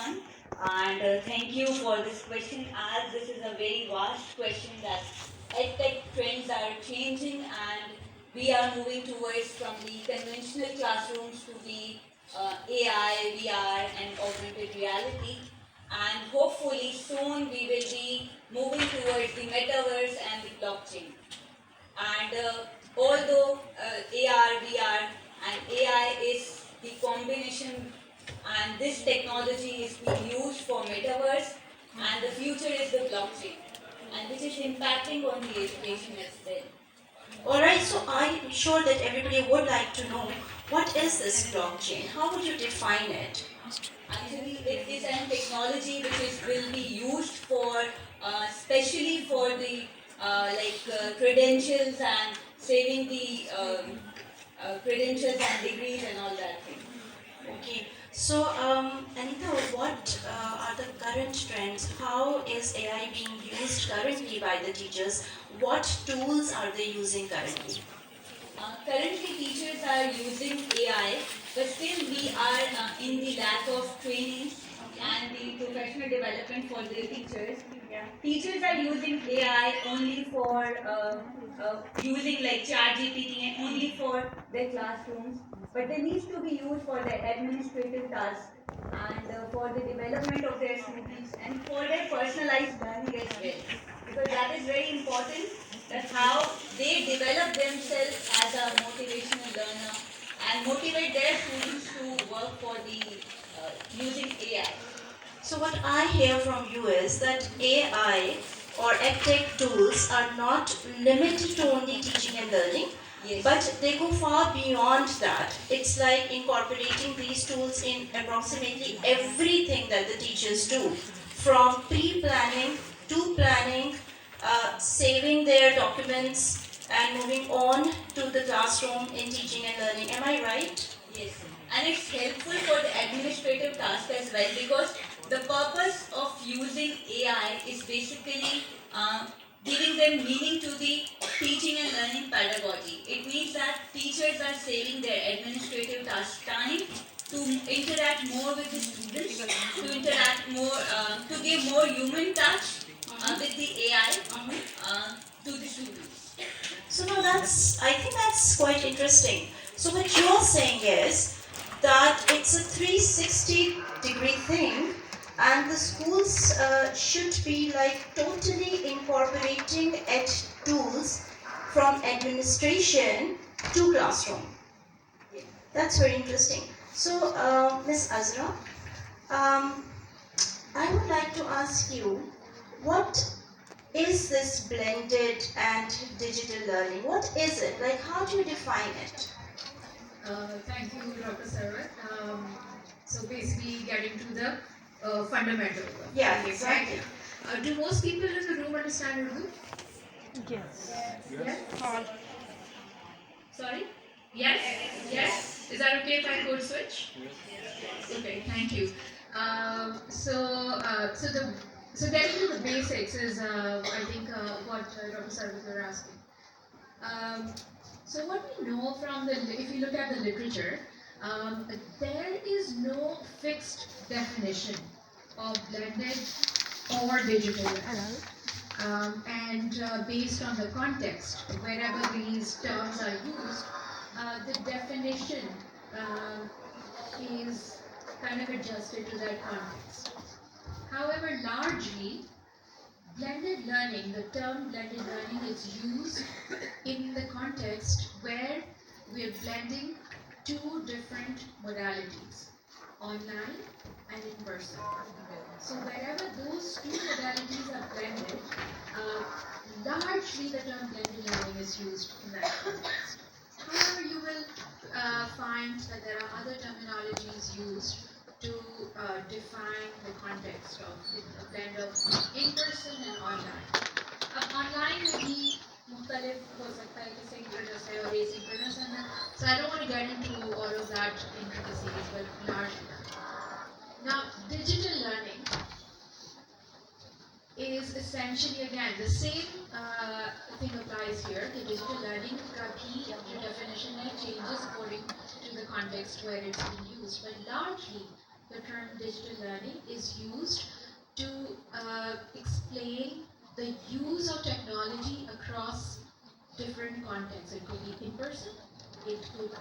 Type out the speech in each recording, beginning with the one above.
everyone, and thank you for this question. As this is a very vast question that edtech trends are changing, and we are moving towards from the conventional classrooms to the AI, VR, and augmented reality. And hopefully soon we will be moving towards the metaverse and the blockchain. And although AR, VR, and AI is the combination, and this technology is being used for metaverse, and the future is the blockchain, and which is impacting on the education as well. Alright, so I'm sure that everybody would like to know what is this blockchain? How would you define it? Actually, it is an technology which will be used for, especially for the credentials and saving the credentials and degrees and all that thing. Okay, so Anita, what are the current trends? How is AI being used currently by the teachers? What tools are they using currently? Currently, teachers are using AI, but still we are in the lack of training and the professional development for the teachers. Teachers are using AI only for using like ChatGPT and only for their classrooms, but they need to be used for their administrative tasks and for the development of their students and for their personalized learning as well, because that is very important, that how they develop themselves as a motivational learner and motivate their students to work for the using AI. So what I hear from you is that AI or edtech tools are not limited to only teaching and learning, Yes. but they go far beyond that. It's like incorporating these tools in approximately everything that the teachers do, from pre-planning to planning, saving their documents and moving on to the classroom in teaching and learning. Am I right? Yes, and it's helpful for the administrative task as well, because the purpose of using AI is basically giving them meaning to the teaching and learning pedagogy. It means that teachers are saving their administrative task time to interact more with the students, to interact more, to give more human touch with the AI to the students. So now I think that's quite interesting. So what you're saying is that it's a 360-degree thing, and the schools should be like totally incorporating ed tools from administration to classroom. That's very interesting. So Ms. Azra, um, I would like to ask you, what is this blended and digital learning? What is it? Like, how do you define it? Thank you, Dr. Sarwat. So basically getting to the fundamental. Yeah, exactly. Do most people in the room understand Urdu? Yes. Yes? Sorry? Yes? Yes. Yes? Is that okay if I code switch? Okay, thank you. So getting to the basics is, I think, what Dr. Sarwat were asking. So what we know from if you look at the literature, there is no fixed definition of blended or digital. And based on the context, wherever these terms are used, the definition is kind of adjusted to that context. However, largely, blended learning, the term blended learning is used in the context where we're blending two different modalities, online and in person. So wherever those two modalities are blended, largely the term blended learning is used in that context. However, you will find that there are other terminologies used to define the context of a blend of in-person and online. अब online में भी मुख्तलिफ हो सकता है कि synchronous है और asynchronous है. So I don't want to get into all of that intricacies, but largely. Now, digital learning is essentially, again, the same thing applies here. The digital learning का भी जो definition है changes according to the context where it's being used, but largely the term digital learning is used to explain the use of technology across different contexts. It could be in person, it could be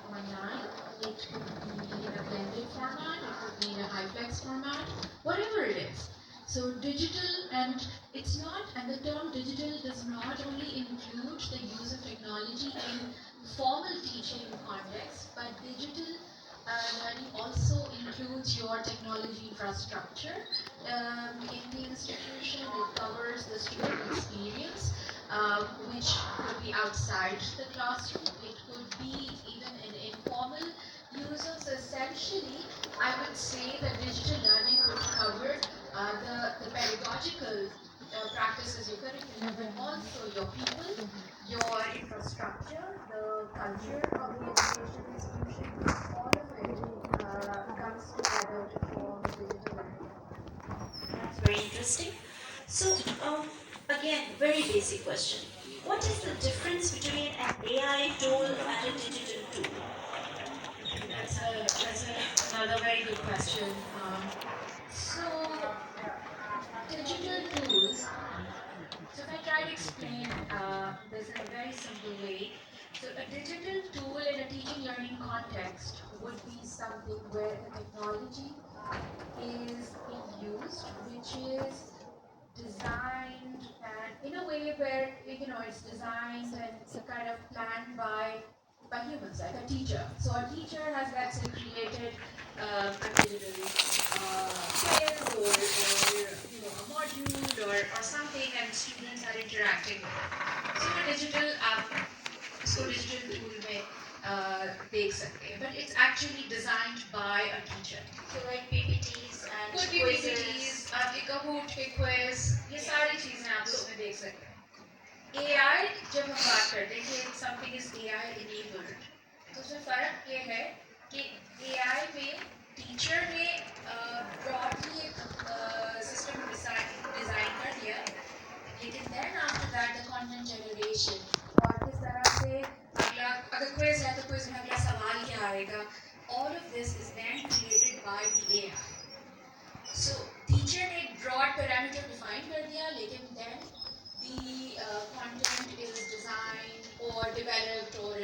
online, it could be in a blended format, it could be in a high-flex format, whatever it is. So digital, and it's not, and the term digital does not only include the use of technology in formal teaching context, but digital learning also includes your technology infrastructure. In the institution, it covers the student experience, which could be outside the classroom, it could be even an informal user. So essentially, I would say that digital learning could cover the pedagogical practices, your curriculum, but also your people, your infrastructure, the culture of the education institution, all of it comes together to form digital learning. That's very interesting. So, again, very basic question. What is the difference between an AI tool and a digital tool? That's another very good question. So, digital tools. So, if I try to explain this in a very simple way, so a digital tool in a teaching learning context would be something where the technology is being used, which is designed and in a way where it's designed and kind of planned by humans, like a teacher. So a teacher has, let's say, created a digital quiz or a module or something, and students are interacting with it. So a digital app, इसको digital tool में देख सकते हैं, but it's actually designed by a teacher. So, like PPTs and Could be quizzes. PPTs, आपके Kahoot के quiz, ये सारी चीजें आप उसमें देख सकते हैं. AI जब हम बात करते हैं कि something is AI enabled, तो उसमें फर्क ये है कि AI में teacher ने broadly एक system design कर दिया, लेकिन then after that the content generation और किस तरह से अगला अगर quiz है तो quiz में अगला सवाल क्या आएगा, all of this is then created by the AI. So teacher ने broad parameter define कर दिया, लेकिन then the content is designed or developed or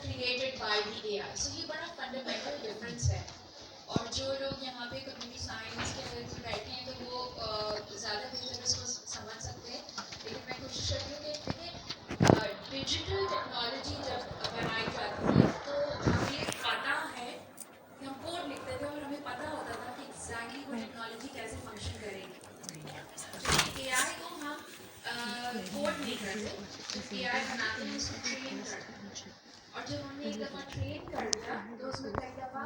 created by the AI. So ये बड़ा fundamental difference है. और जो लोग यहाँ पे computer science के अंदर बैठे हैं तो वो ज़्यादा बेहतर इसको समझ सकते हैं. लेकिन मैं कोशिश करती हूँ कि देखिए digital technology जब बनाई जाती है तो हमें पता है कि हम कोड लिखते थे और हमें पता होता था कि exactly वो technology कैसे function करेगी. AI को हम कोड नहीं करते, जब AI बनाते हैं उसको ट्रेन करते हैं, और जब हमने एक दफ़ा ट्रेन कर लिया तो उसमें कई दफ़ा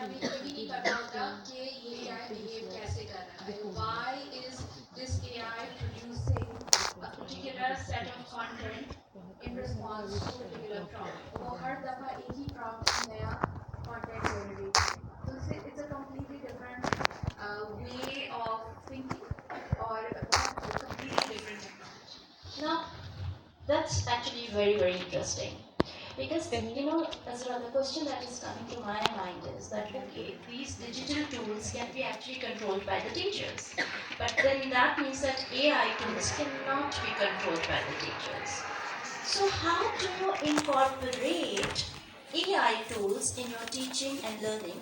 हमें ये भी नहीं पता होता कि ये AI बिहेव कैसे कर रहा है. Why is this AI producing a particular set of content in response to a particular prompt? वो हर दफ़ा एक ही prompt में नया content generate करता है. So it's a completely different way of thinking or a completely different technology. Now, that's actually very, very interesting. Because, there's another question that is coming to my mind is that, okay, these digital tools can be actually controlled by the teachers. But then that means that AI tools cannot be controlled by the teachers. So how do you incorporate AI tools in your teaching and learning?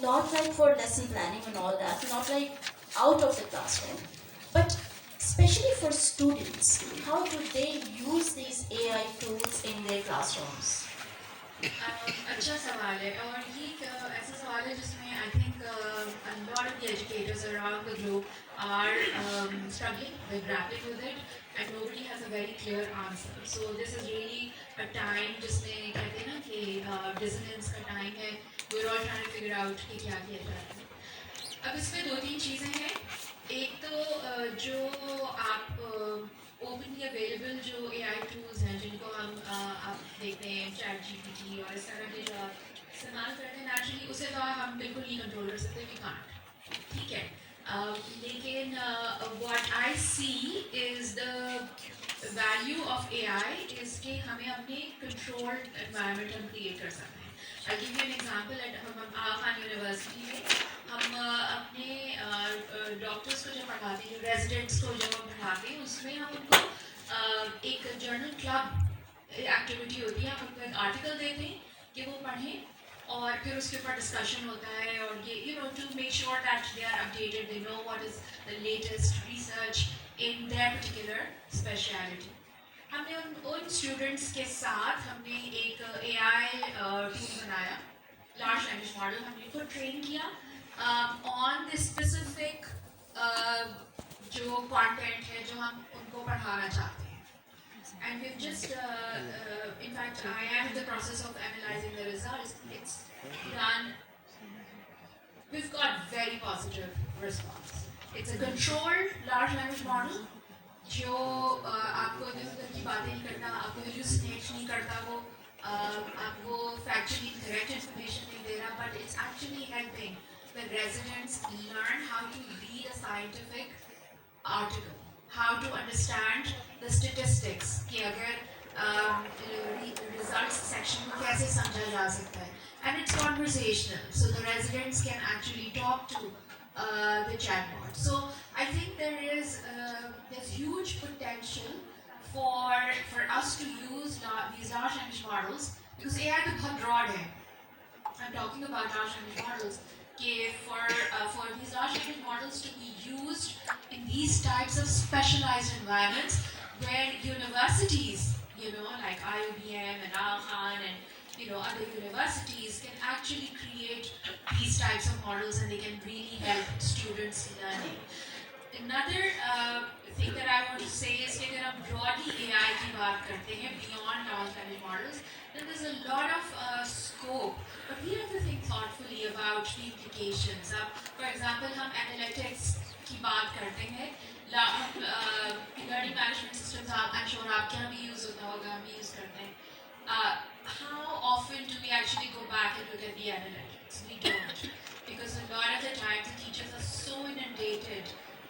Not like for lesson planning and all that, not like out of the classroom, but especially for students, how do they use these AI tools in their classrooms? अच्छा सवाल है, और ये एक ऐसा सवाल है जिसमें I think a lot of the educators around the globe are struggling, they're grappling with it, and nobody has a very clear answer. So this is really a time जिसमें कहते हैं ना कि dissonance का time है, we're all trying to figure out कि क्या किया जाए. अब इसमें दो तीन चीज़ें हैं. एक तो जो आप ओपनली अवेलेबल जो AI टूल्स हैं जिनको हम आप देखते हैं ChatGPT और इस तरह के जो आप इस्तेमाल करते हैं, नेचुरली उसे तो हम बिल्कुल नहीं कंट्रोल कर सकते, वी कांट, ठीक है. लेकिन what I see is the value of AI is कि हमें अपने कंट्रोल्ड एनवायरनमेंट हम क्रिएट कर सकते हैं. I'll give you an example at Aga Khan University में हम अपने डॉक्टर्स को जब पढ़ाते हैं, रेजिडेंट्स को जब हम पढ़ाते हैं, उसमें हम उनको एक जर्नल क्लब एक्टिविटी होती है, हम उनको एक आर्टिकल देते हैं कि वो पढ़ें और फिर उसके ऊपर डिस्कशन होता है और ये to make sure that they are updated, they know what is the latest research in their particular specialty. हमने उन स्टूडेंट्स के साथ हमने एक AI टूल बनाया, लार्ज लैंग्वेज मॉडल, हमने उनको ट्रेन किया ऑन द स्पेसिफिक जो कंटेंट है जो हम उनको पढ़ाना चाहते हैं. And we've just, in fact, I am in the process of analyzing the results. It's done. We've got very positive response. It's a controlled large language model. जो आपको इधर उधर की बातें नहीं करता, आपको hallucinate नहीं करता, वो आपको factually correct information नहीं दे रहा, but it's actually helping the residents learn how to read a scientific article, how to understand the statistics कि अगर results section को कैसे समझा जा सकता है, and it's conversational, so the residents can actually talk to the chatbot. So I think there's huge potential for us to use these large language models because AI तो बहुत broad है. I'm talking about large language models. For these large language models to be used in these types of specialized environments where universities, like IUBM and Aga Khan and other universities can actually create these types of models and they can really help students learning. Another thing that I want to say is that if we broadly AI की बात करते हैं beyond large language models, then there's a lot of scope, but we have to think thoughtfully about the implications. For example, हम analytics की बात करते हैं, learning management systems, I'm sure आपके यहाँ भी use होता होगा, हम भी use करते हैं. How often do we actually go back and look at the analytics? We don't, because a lot of the times the teachers are so inundated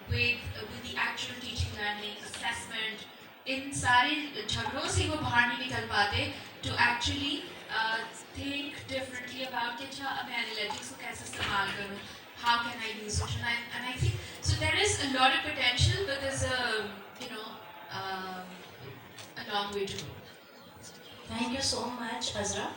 with the actual teaching, learning, assessment. इन सारे झगड़ों से वो बाहर नहीं निकल पाते to actually think differently about कि अच्छा मैं analytics को कैसे इस्तेमाल करूँ, how can I use it, and I think so there is a lot of potential, but there's a long way to go. Thank you so much, Azra.